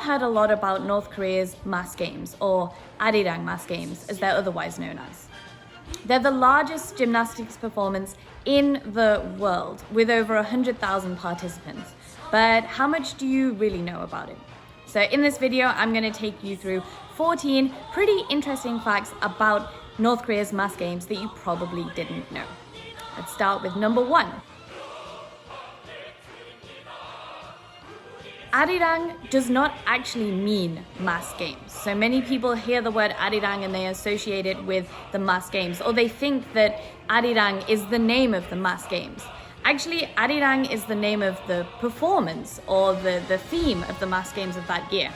heard a lot about North Korea's mass games, or Arirang mass games, as they're otherwise known as. They're the largest gymnastics performance in the world, with over 100,000 participants. But how much do you really know about it? So in this video, I'm going to take you through 14 pretty interesting facts about North Korea's mass games that you probably didn't know. Let's start with number 1. Arirang does not actually mean mass games. So many people hear the word Arirang and they associate it with the mass games, or they think that Arirang is the name of the mass games. Actually, Arirang is the name of the performance or the theme of the mass games of that year.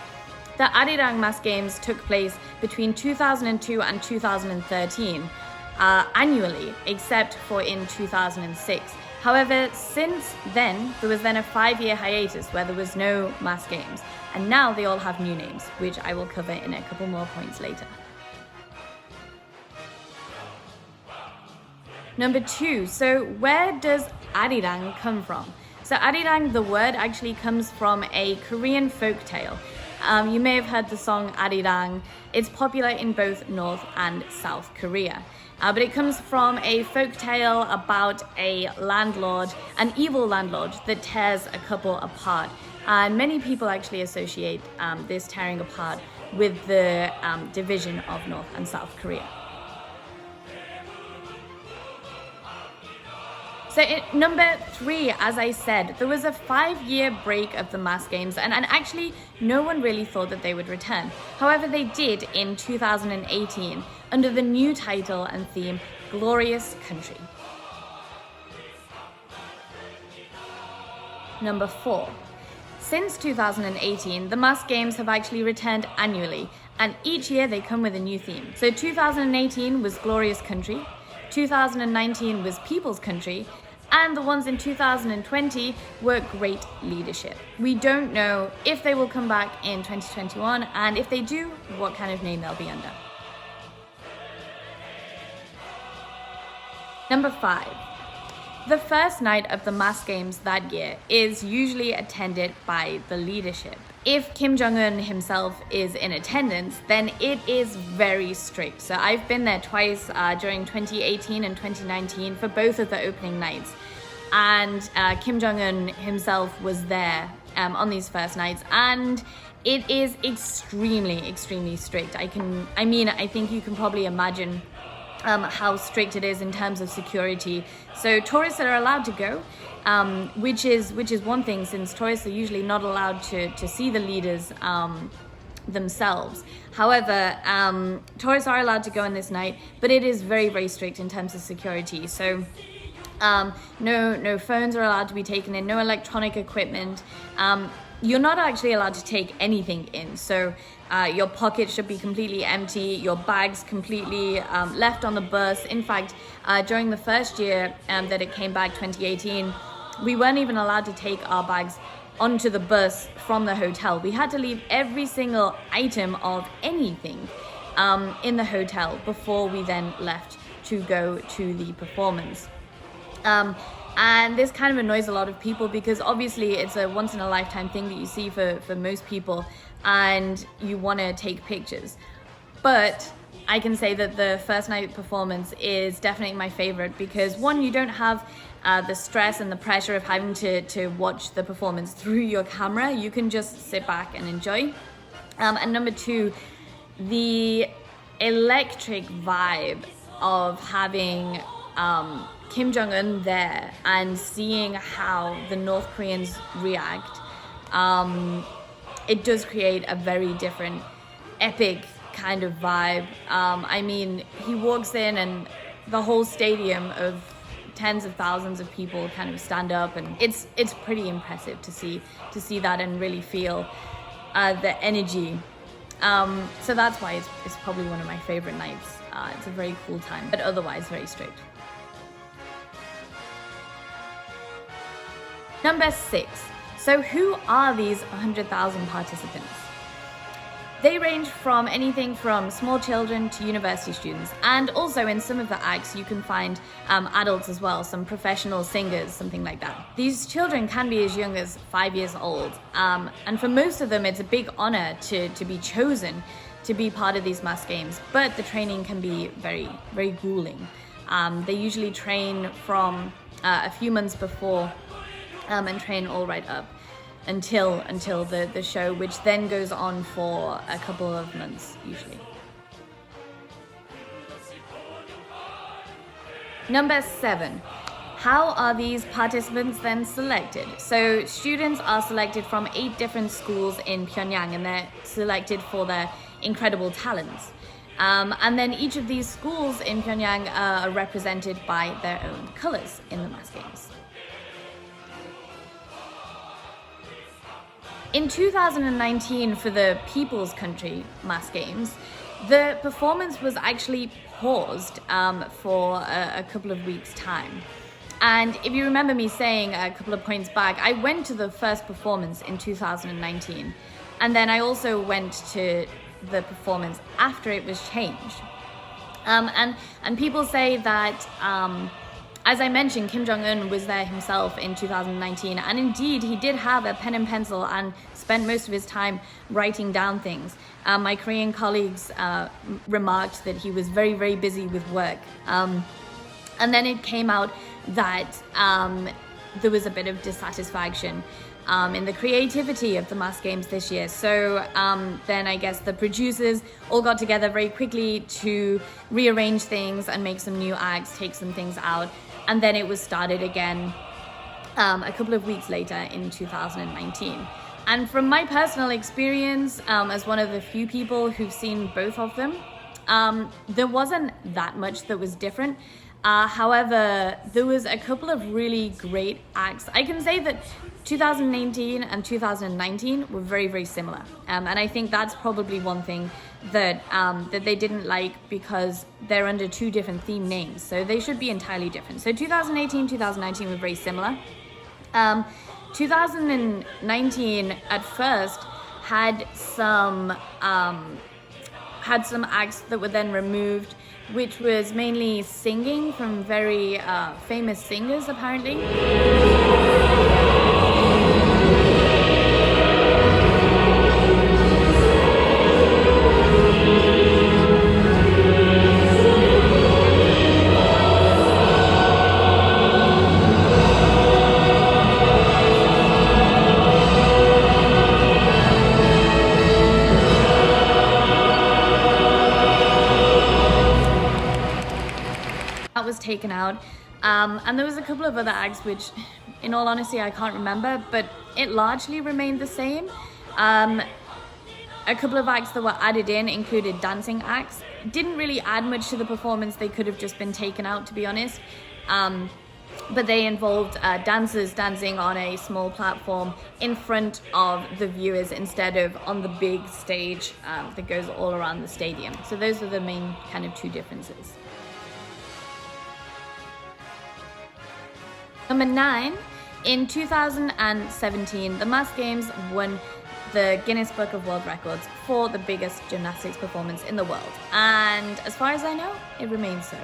The Arirang mass games took place between 2002 and 2013 annually, except for in 2006. However, since then, there was then a 5-year hiatus where there was no mass games, and now they all have new names, which I will cover in a couple more points later. Number 2, so where does Arirang come from? So Arirang, the word actually comes from a Korean folktale. You may have heard the song Arirang. It's popular in both North and South Korea. But it comes from a folktale about a landlord, an evil landlord that tears a couple apart. And many people actually associate this tearing apart with the division of North and South Korea. So number 3, as I said, there was a 5-year break of the mass games, and actually no one really thought that they would return. However, they did in 2018 under the new title and theme, Glorious Country. Number 4, since 2018, the mass games have actually returned annually, and each year they come with a new theme. So 2018 was Glorious Country, 2019 was People's Country, and the ones in 2020 were Great Leadership. We don't know if they will come back in 2021, and if they do, what kind of name they'll be under. Number 5. The first night of the mass games that year is usually attended by the leadership. If Kim Jong Un himself is in attendance, then it is very strict. So I've been there twice during 2018 and 2019 for both of the opening nights. And Kim Jong Un himself was there on these first nights. And it is extremely, extremely strict. I think you can probably imagine how strict it is in terms of security. So tourists are allowed to go, which is one thing, since tourists are usually not allowed to see the leaders themselves. However, tourists are allowed to go on this night, but it is very, very strict in terms of security. So no phones are allowed to be taken in, no electronic equipment. You're not actually allowed to take anything in. So your pockets should be completely empty, your bags completely left on the bus. In fact, during the first year that it came back, 2018, we weren't even allowed to take our bags onto the bus from the hotel. We had to leave every single item of anything in the hotel before we then left to go to the performance. And this kind of annoys a lot of people, because obviously it's a once-in-a-lifetime thing that you see for most people, and you want to take pictures. But I can say that the first night performance is definitely my favorite, because one, you don't have the stress and the pressure of having to watch the performance through your camera. You can just sit back and enjoy. And number 2, the electric vibe of having Kim Jong Un there and seeing how the North Koreans react, it does create a very different, epic kind of vibe. He walks in and the whole stadium of tens of thousands of people kind of stand up, and it's pretty impressive to see that and really feel the energy. So that's why it's probably one of my favorite nights. It's a very cool time, but otherwise very strict. Number 6. So who are these 100,000 participants? They range from anything from small children to university students, and also in some of the acts you can find adults as well, some professional singers, something like that. These children can be as young as 5 years old, and for most of them it's a big honor to be chosen to be part of these mass games, but the training can be very, very grueling. They usually train from a few months before and train all right up until the show, which then goes on for a couple of months usually. Number 7. How are these participants then selected? So students are selected from 8 different schools in Pyongyang, and they're selected for their incredible talents. And then each of these schools in Pyongyang are represented by their own colors in the mass games. In 2019, for the People's Country Mass Games, the performance was actually paused for a couple of weeks' time. And if you remember me saying a couple of points back, I went to the first performance in 2019, and then I also went to the performance after it was changed. And people say that, as I mentioned, Kim Jong Un was there himself in 2019, and indeed he did have a pen and pencil and spent most of his time writing down things. My Korean colleagues remarked that he was very, very busy with work. And then it came out that there was a bit of dissatisfaction in the creativity of the mass games this year. So then I guess the producers all got together very quickly to rearrange things and make some new acts, take some things out. And then it was started again a couple of weeks later in 2019. And from my personal experience, as one of the few people who've seen both of them, there wasn't that much that was different. However, there was a couple of really great acts. I can say that 2018 and 2019 were very, very similar. And I think that's probably one thing that that they didn't like, because they're under 2 different theme names. So they should be entirely different. So 2018, 2019 were very similar. 2019 at first had some acts that were then removed, which was mainly singing from very famous singers, apparently. Was taken out, and there was a couple of other acts which, in all honesty, I can't remember, but it largely remained the same. A couple of acts that were added in included dancing acts. Didn't really add much to the performance. They could have just been taken out, to be honest, but they involved dancers dancing on a small platform in front of the viewers instead of on the big stage that goes all around the stadium. So those are the main kind of 2 differences. Number 9, in 2017, the mass games won the Guinness Book of World Records for the biggest gymnastics performance in the world. And as far as I know, it remains so.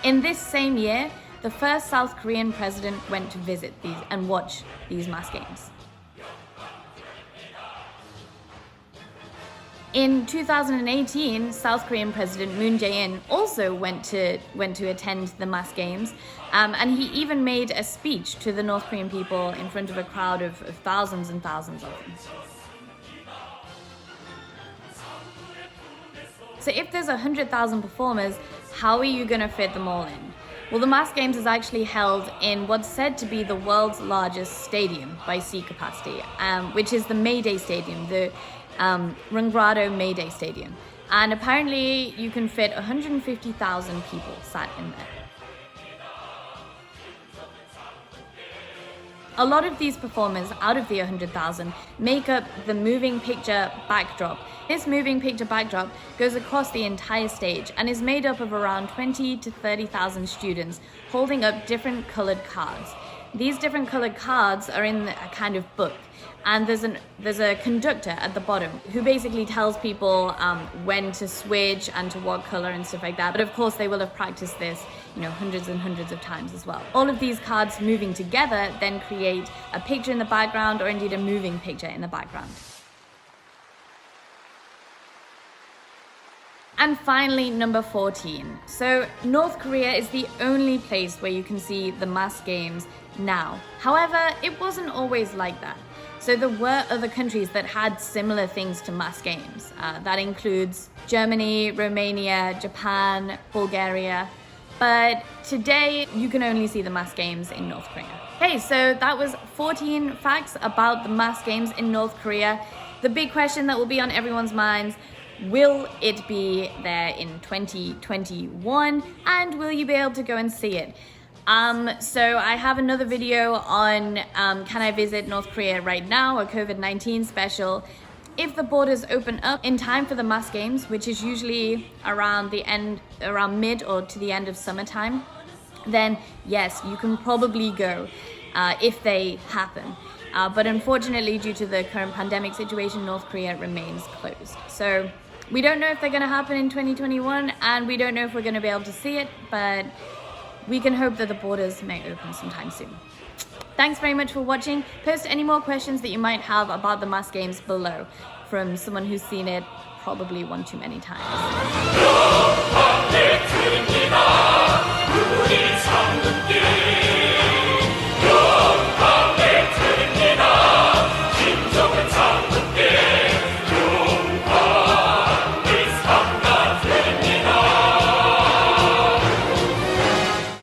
In this same year, the first South Korean president went to visit these and watch these mass games. In 2018, South Korean President Moon Jae-in also went to attend the mass games, and he even made a speech to the North Korean people in front of a crowd of thousands and thousands of them. So if there's 100,000 performers, how are you going to fit them all in? Well, the mass games is actually held in what's said to be the world's largest stadium by seat capacity, which is the Mayday Stadium, the Rungrado Mayday Stadium, and apparently you can fit 150,000 people sat in there. A lot of these performers, out of the 100,000, make up the moving picture backdrop. This moving picture backdrop goes across the entire stage and is made up of around 20 to 30,000 students holding up different colored cards. These different colored cards are in a kind of book, and there's a conductor at the bottom who basically tells people when to switch and to what color and stuff like that. But of course they will have practiced this, hundreds and hundreds of times as well. All of these cards moving together then create a picture in the background, or indeed a moving picture in the background. And finally, number 14. So North Korea is the only place where you can see the mass games now. However, it wasn't always like that. So there were other countries that had similar things to mass games. That includes Germany, Romania, Japan, Bulgaria. But today, you can only see the mass games in North Korea. Okay, so that was 14 facts about the mass games in North Korea. The big question that will be on everyone's minds: will it be there in 2021? And will you be able to go and see it? So I have another video on can I visit North Korea right now, a COVID-19 special. If the borders open up in time for the mass games, which is usually around mid or to the end of summertime, then yes, you can probably go if they happen. But unfortunately, due to the current pandemic situation, North Korea remains closed. So we don't know if they're going to happen in 2021, and we don't know if we're going to be able to see it, but we can hope that the borders may open sometime soon. Thanks very much for watching. Post any more questions that you might have about the mass games below from someone who's seen it probably one too many times.